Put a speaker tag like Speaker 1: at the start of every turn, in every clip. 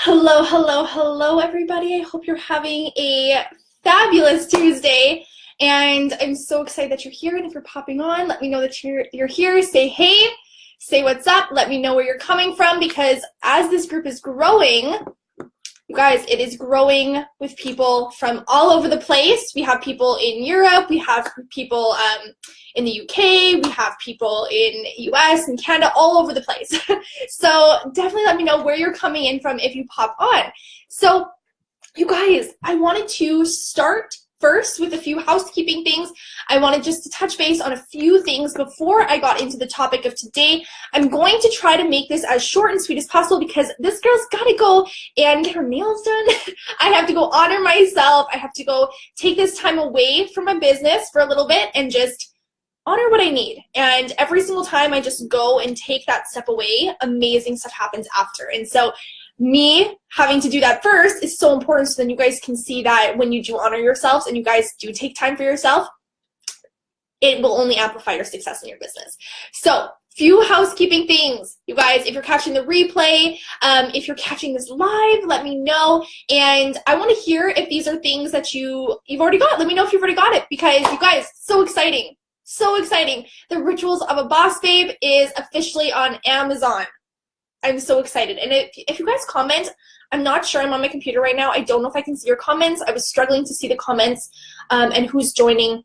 Speaker 1: Hello, hello, hello, everybody. I hope you're having a fabulous Tuesday. And I'm so excited that you're here. And if you're popping on, let me know that you're here. Say hey, say what's up. Let me know where you're coming from, because as this group is growing, you guys, it is growing with people from all over the place. We have people in Europe. We have people in the UK. We have people in US and Canada, all over the place. So definitely let me know where you're coming in from if you pop on. So you guys, I wanted to start first with a few housekeeping things. I wanted just to touch base on a few things before I got into the topic of today. I'm going to try to make this as short and sweet as possible because this girl's got to go and get her nails done. I have to go honor myself. I have to go take this time away from my business for a little bit and just honor what I need. And every single time I just go and take that step away, amazing stuff happens after. And so me having to do that first is so important, so then you guys can see that when you do honor yourselves and you guys do take time for yourself, it will only amplify your success in your business. So few housekeeping things. You guys, if you're catching the replay, if you're catching this live, let me know. And I want to hear if these are things that you've already got. Let me know if you've already got it, because you guys, so exciting. So exciting. The Rituals of a Boss Babe is officially on Amazon. I'm so excited. And if you guys comment, I'm not sure. I'm on my computer right now. I don't know if I can see your comments. I was struggling to see the comments and who's joining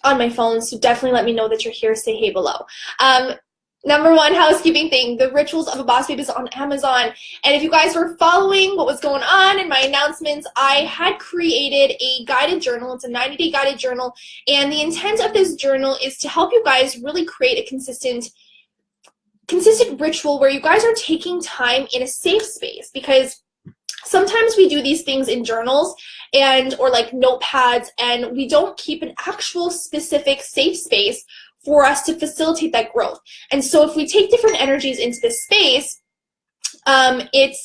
Speaker 1: on my phone. So definitely let me know that you're here. Say hey below. Number one housekeeping thing, The Rituals of a Boss Babe is on Amazon. And if you guys were following what was going on in my announcements, I had created a guided journal. It's a 90-day guided journal. And the intent of this journal is to help you guys really create a consistent ritual where you guys are taking time in a safe space, because sometimes we do these things in journals or like notepads, and we don't keep an actual specific safe space for us to facilitate that growth. And so if we take different energies into this space, it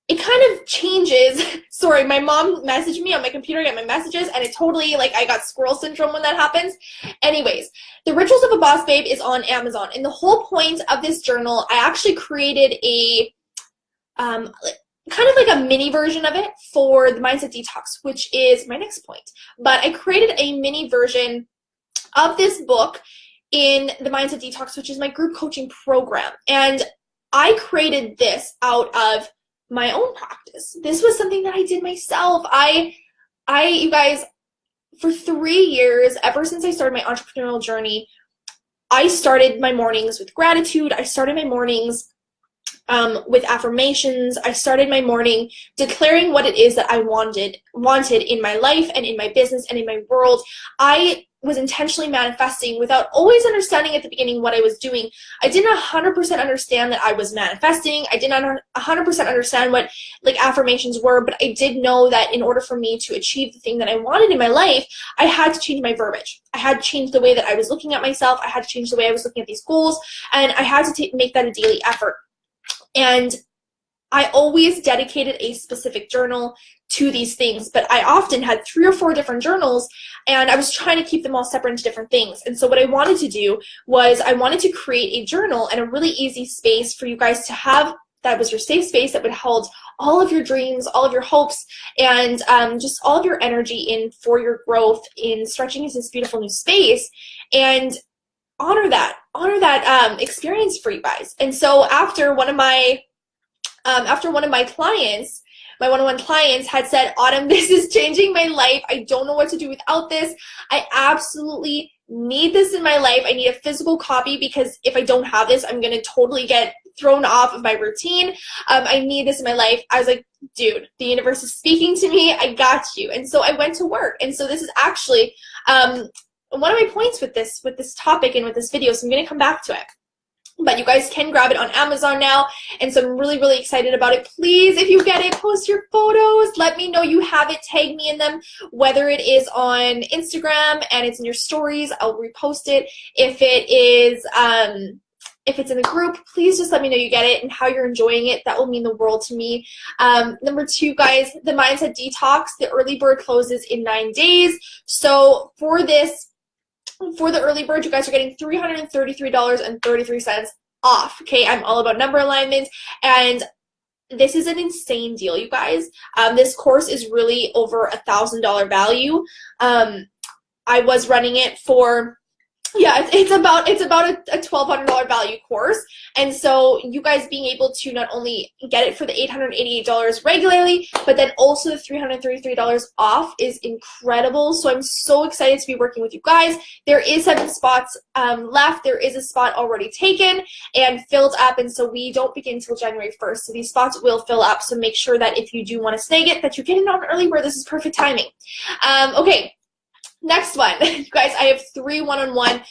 Speaker 1: kind of changes. Sorry, my mom messaged me on my computer, I get my messages, and it totally, like, I got squirrel syndrome when that happens. Anyways, The Rituals of a Boss Babe is on Amazon. And the whole point of this journal, I actually created a, kind of like a mini version of it for the Mindset Detox, which is my next point. But I created a mini version of this book in the Mindset Detox, which is my group coaching program. And I created this out of my own practice. This was something that I did myself. You guys, for 3 years, ever since I started my entrepreneurial journey, I started my mornings with gratitude. I started my mornings with affirmations. I started my morning declaring what it is that I wanted in my life and in my business and in my world. I was intentionally manifesting without always understanding at the beginning what I was doing. I didn't 100% understand that I was manifesting. I did not 100% understand what like affirmations were, but I did know that in order for me to achieve the thing that I wanted in my life, I had to change my verbiage. I had to change the way that I was looking at myself. I had to change the way I was looking at these goals, and I had to make that a daily effort. And I always dedicated a specific journal to these things, but I often had 3 or 4 different journals, and I was trying to keep them all separate into different things. And so what I wanted to do was I wanted to create a journal and a really easy space for you guys to have that was your safe space that would hold all of your dreams, all of your hopes, and just all of your energy in for your growth in stretching into this beautiful new space, and honor that experience for you guys. And so after one of my clients, my one-on-one clients had said, Autumn, this is changing my life. I don't know what to do without this. I absolutely need this in my life. I need a physical copy, because if I don't have this, I'm going to totally get thrown off of my routine. I need this in my life. I was like, dude, the universe is speaking to me. I got you. And so I went to work. And so this is actually one of my points with this topic and with this video. So I'm going to come back to it. But you guys can grab it on Amazon now, and so I'm really, really excited about it. Please, if you get it, post your photos. Let me know you have it. Tag me in them, whether it is on Instagram and it's in your stories, I'll repost it. If it's in the group, please just let me know you get it and how you're enjoying it. That will mean the world to me. Number 2, guys, the Mindset Detox, the early bird closes in 9 days. So for the early bird, you guys are getting $333.33 off. Okay, I'm all about number alignment, and this is an insane deal, you guys. This course is really over $1,000 value. I was running it for, yeah, it's about a $1,200 value course. And so you guys being able to not only get it for the $888 regularly, but then also the $333 off is incredible. So I'm so excited to be working with you guys. There is 7 spots left. There is a spot already taken and filled up. And so we don't begin until January 1st. So these spots will fill up. So make sure that if you do want to snag it, that you get it on early where this is perfect timing. Okay. Next one, you guys, I have 3 one-on-one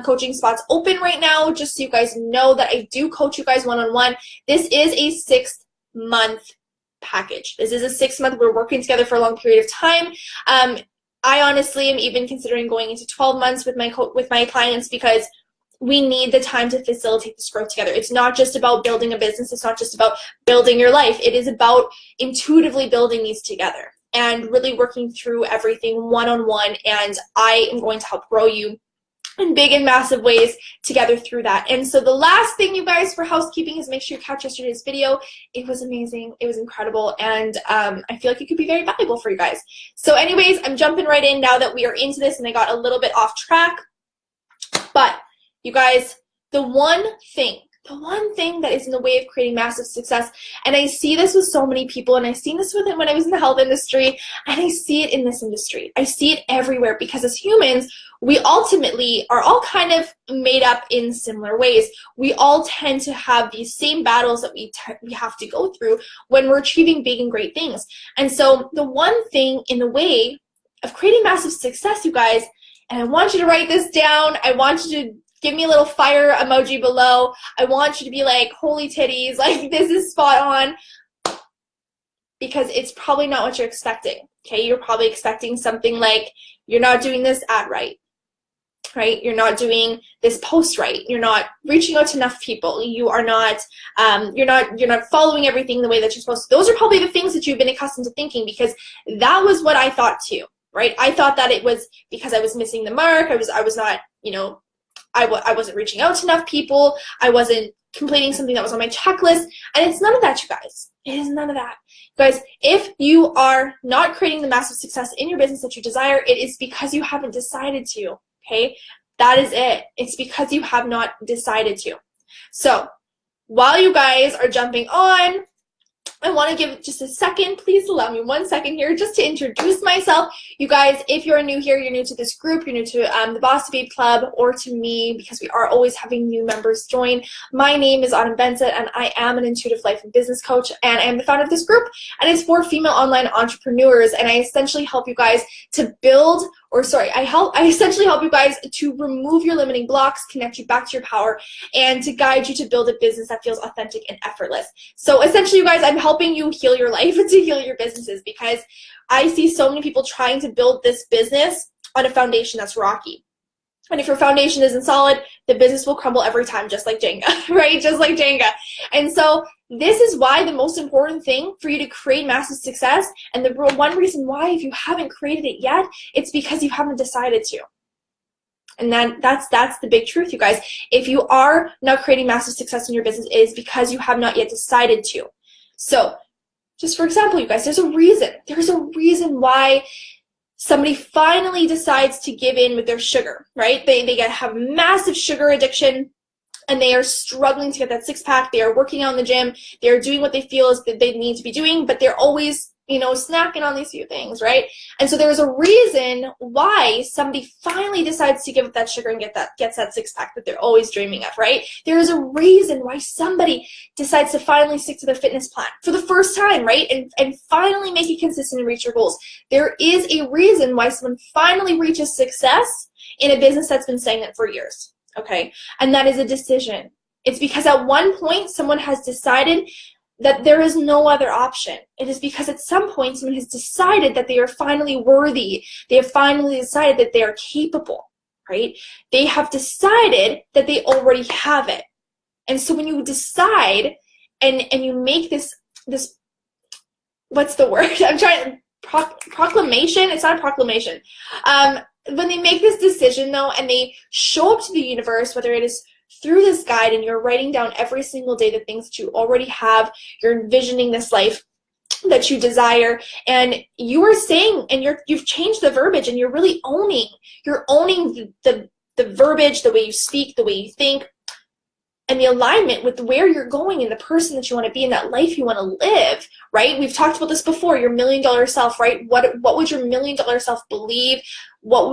Speaker 1: coaching spots open right now, just so you guys know that I do coach you guys one-on-one. This is a 6-month package. This is a 6-month. We're working together for a long period of time. I honestly am even considering going into 12 months with my clients, because we need the time to facilitate this growth together. It's not just about building a business. It's not just about building your life. It is about intuitively building these together and really working through everything one-on-one, and I am going to help grow you in big and massive ways together through that. And so the last thing, you guys, for housekeeping is make sure you catch yesterday's video. It was amazing. It was incredible, and I feel like it could be very valuable for you guys. So anyways, I'm jumping right in now that we are into this, and I got a little bit off track. But you guys, the one thing that is in the way of creating massive success, and I see this with so many people, and I've seen this with it when I was in the health industry, and I see it in this industry. I see it everywhere, because as humans, we ultimately are all kind of made up in similar ways. We all tend to have these same battles that we have to go through when we're achieving big and great things. And so the one thing in the way of creating massive success, you guys, and I want you to write this down, I want you to give me a little fire emoji below. I want you to be like, holy titties, like this is spot on, because it's probably not what you're expecting, okay? You're probably expecting something like, you're not doing this ad right? You're not doing this post right. You're not reaching out to enough people. You are not, you're not following everything the way that you're supposed to. Those are probably the things that you've been accustomed to thinking, because that was what I thought too, right? I thought that it was because I was missing the mark. I was not, you know, I wasn't reaching out to enough people. I wasn't completing something that was on my checklist. And it's none of that, you guys. It is none of that. You guys, if you are not creating the massive success in your business that you desire, it is because you haven't decided to, okay? That is it. It's because you have not decided to. So while you guys are jumping on, I want to give just a second. Please allow me 1 second here just to introduce myself. You guys, if you're new here, you're new to this group, you're new to the Bossy Babe Club, or to me, because we are always having new members join. My name is Bensette, and I am an intuitive life and business coach, and I am the founder of this group, and it's for female online entrepreneurs, and I essentially help you guys to build, I essentially help you guys to remove your limiting blocks, connect you back to your power, and to guide you to build a business that feels authentic and effortless. So essentially, you guys, I'm helping you heal your life and to heal your businesses, because I see so many people trying to build this business on a foundation that's rocky. And if your foundation isn't solid, the business will crumble every time, just like Jenga, right? Just like Jenga. And so this is why the most important thing for you to create massive success, and the one reason why, if you haven't created it yet, it's because you haven't decided to. And that's the big truth, you guys. If you are not creating massive success in your business, it is because you have not yet decided to. So just for example, you guys, there's a reason. There's a reason why somebody finally decides to give in with their sugar, right? They have massive sugar addiction, and they are struggling to get that six-pack. They are working out in the gym. They are doing what they feel is that they need to be doing, but they're always, you know, snacking on these few things, right? And so there's a reason why somebody finally decides to give up that sugar and gets that six-pack that they're always dreaming of, right? There is a reason why somebody decides to finally stick to their fitness plan for the first time, right? And finally make it consistent and reach your goals. There is a reason why someone finally reaches success in a business that's been stagnant for years, okay? And that is a decision. It's because at one point someone has decided that there is no other option. It is because at some point someone has decided that they are finally worthy. They have finally decided that they are capable, right? They have decided that they already have it. And so when you decide and you make this, what's the word? I'm trying, proclamation? It's not a proclamation. When they make this decision though, and they show up to the universe, whether it is through this guide and you're writing down every single day the things that you already have, you're envisioning this life that you desire, and you are saying, and you've changed the verbiage, and you're really owning the verbiage, the way you speak, the way you think, and the alignment with where you're going and the person that you want to be in that life you want to live, right? We've talked about this before, your $1 million self, right? What would your $1 million self believe?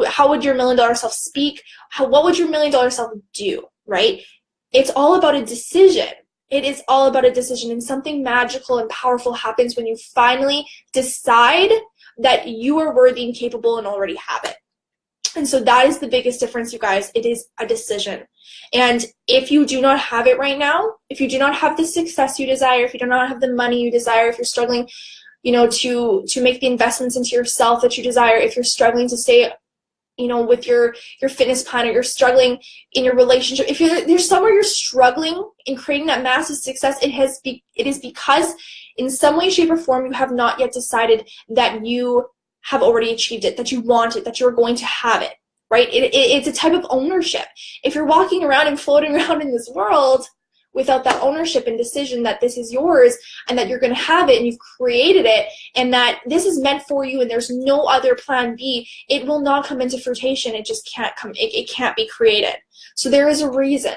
Speaker 1: How would your $1 million self speak? What would your $1 million self do, right? It's all about a decision. It is all about a decision, and something magical and powerful happens when you finally decide that you are worthy and capable and already have it. And so that is the biggest difference, you guys. It is a decision. And if you do not have it right now, if you do not have the success you desire, if you do not have the money you desire, if you're struggling, to make the investments into yourself that you desire, if you're struggling to stay with your fitness plan, or you're struggling in your relationship, if there's somewhere you're struggling in creating that massive success, it is because in some way, shape, or form you have not yet decided that you have already achieved it, that you want it, that you're going to have it, right? It's a type of ownership. If you're walking around and floating around in this world without that ownership and decision that this is yours and that you're going to have it and you've created it and that this is meant for you and there's no other plan B, it will not come into fruition. It just can't come. It can't be created. So there is a reason.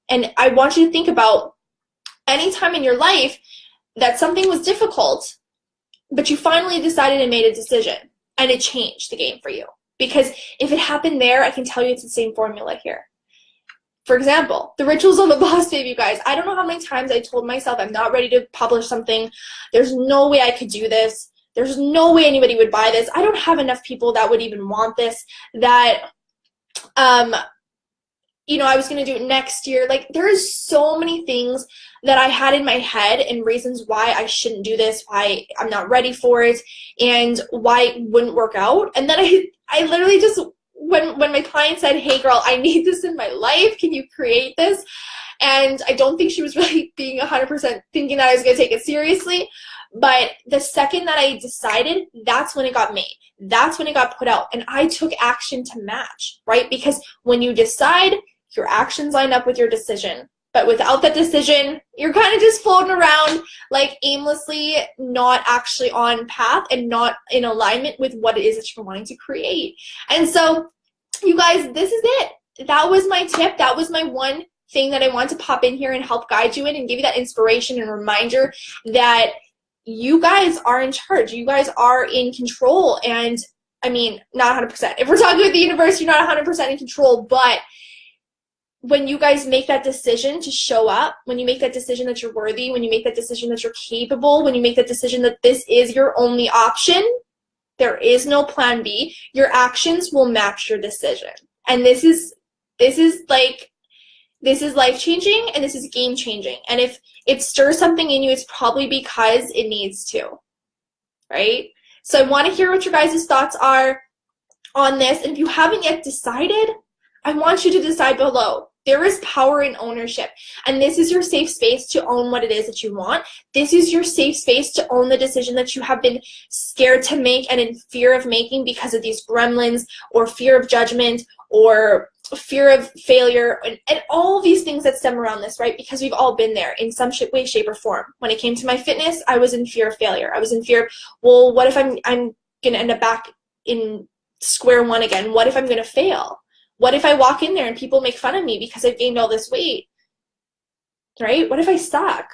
Speaker 1: And I want you to think about any time in your life that something was difficult, but you finally decided and made a decision and it changed the game for you. Because if it happened there, I can tell you it's the same formula here. For example, the rituals of a boss babe, you guys. I don't know how many times I told myself I'm not ready to publish something. There's no way I could do this. There's no way anybody would buy this. I don't have enough people that would even want this. That, I was going to do it next year. Like, there is so many things that I had in my head and reasons why I shouldn't do this, why I'm not ready for it, and why it wouldn't work out. And then I literally just, when my client said, hey girl, I need this in my life, can you create this? And I don't think she was really being 100% thinking that I was going to take it seriously. But the second that I decided, that's when it got made. That's when it got put out. And I took action to match, right? Because when you decide, your actions line up with your decision. But without that decision, you're kind of just floating around like aimlessly, not actually on path and not in alignment with what it is that you're wanting to create. And so, you guys, this is it. That was my tip. That was my one thing that I want to pop in here and help guide you in and give you that inspiration and reminder that you guys are in charge. You guys are in control. And I mean, not 100%. If we're talking with the universe, you're not 100% in control, but when you guys make that decision to show up, when you make that decision that you're worthy, when you make that decision that you're capable, when you make that decision that this is your only option, there is no plan B, your actions will match your decision. And this is life-changing and this is game-changing. And if it stirs something in you, it's probably because it needs to, right? So I want to hear what your guys' thoughts are on this. And if you haven't yet decided, I want you to decide below. There is power in ownership, and this is your safe space to own what it is that you want. This is your safe space to own the decision that you have been scared to make and in fear of making because of these gremlins or fear of judgment or fear of failure and all these things that stem around this, right? Because we've all been there in some way, shape, or form. When it came to my fitness, I was in fear of failure. I was in fear, well, what if I'm going to end up back in square one again? What if I'm going to fail? What if I walk in there and people make fun of me because I've gained all this weight, right? What if I suck?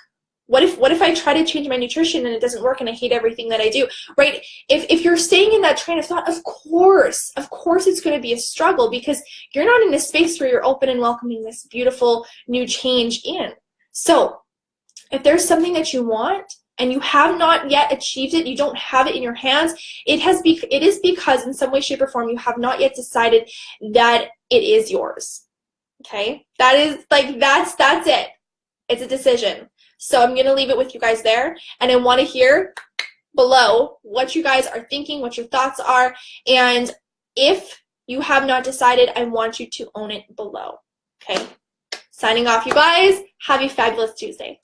Speaker 1: What if I try to change my nutrition and it doesn't work and I hate everything that I do, right? If you're staying in that train of thought, of course it's going to be a struggle because you're not in a space where you're open and welcoming this beautiful new change in. So if there's something that you want and you have not yet achieved it, you don't have it in your hands, it is because in some way, shape, or form, you have not yet decided that it is yours, okay? That is, that's it. It's a decision. So I'm going to leave it with you guys there, and I want to hear below what you guys are thinking, what your thoughts are, and if you have not decided, I want you to own it below, okay? Signing off, you guys. Have a fabulous Tuesday.